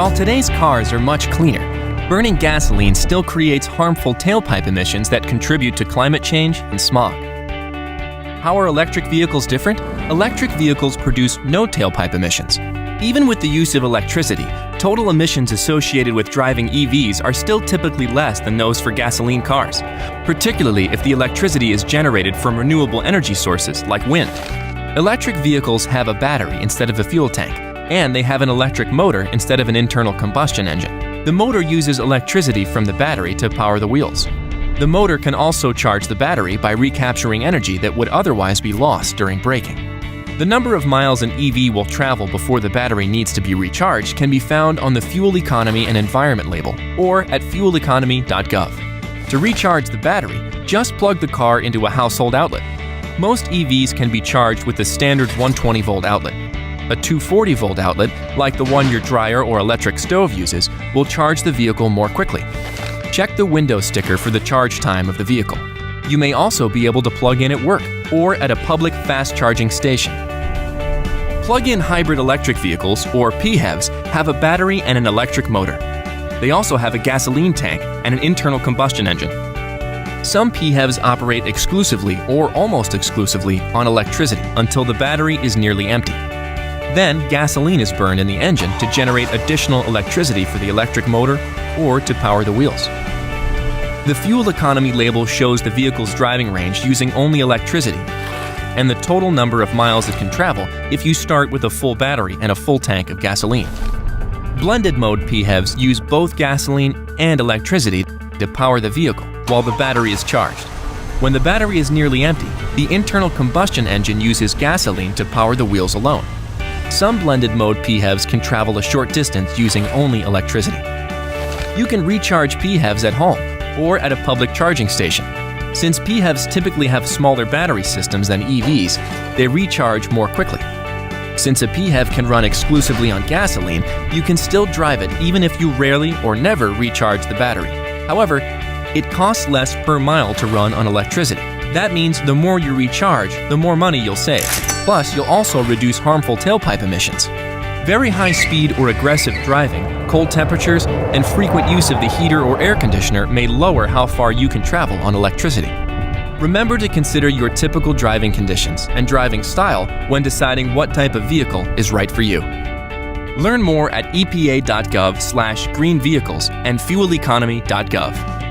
While today's cars are much cleaner, burning gasoline still creates harmful tailpipe emissions that contribute to climate change and smog. How are electric vehicles different? Electric vehicles produce no tailpipe emissions. Even with the use of electricity, total emissions associated with driving EVs are still typically less than those for gasoline cars, particularly if the electricity is generated from renewable energy sources like wind. Electric vehicles have a battery instead of a fuel tank, and they have an electric motor instead of an internal combustion engine. The motor uses electricity from the battery to power the wheels. The motor can also charge the battery by recapturing energy that would otherwise be lost during braking. The number of miles an EV will travel before the battery needs to be recharged can be found on the Fuel Economy and Environment label or at fueleconomy.gov. To recharge the battery, just plug the car into a household outlet. Most EVs can be charged with the standard 120-volt outlet. A 240-volt outlet, like the one your dryer or electric stove uses, will charge the vehicle more quickly. Check the window sticker for the charge time of the vehicle. You may also be able to plug in at work or at a public fast charging station. Plug-in hybrid electric vehicles, or PHEVs, have a battery and an electric motor. They also have a gasoline tank and an internal combustion engine. Some PHEVs operate exclusively or almost exclusively on electricity until the battery is nearly empty. Then, gasoline is burned in the engine to generate additional electricity for the electric motor or to power the wheels. The fuel economy label shows the vehicle's driving range using only electricity and the total number of miles it can travel if you start with a full battery and a full tank of gasoline. Blended mode PHEVs use both gasoline and electricity to power the vehicle while the battery is charged. When the battery is nearly empty, the internal combustion engine uses gasoline to power the wheels alone. Some blended mode PHEVs can travel a short distance using only electricity. You can recharge PHEVs at home or at a public charging station. Since PHEVs typically have smaller battery systems than EVs, they recharge more quickly. Since a PHEV can run exclusively on gasoline, you can still drive it even if you rarely or never recharge the battery. However, it costs less per mile to run on electricity. That means the more you recharge, the more money you'll save. Plus, you'll also reduce harmful tailpipe emissions. Very high speed or aggressive driving, cold temperatures, and frequent use of the heater or air conditioner may lower how far you can travel on electricity. Remember to consider your typical driving conditions and driving style when deciding what type of vehicle is right for you. Learn more at epa.gov/green vehicles and fueleconomy.gov.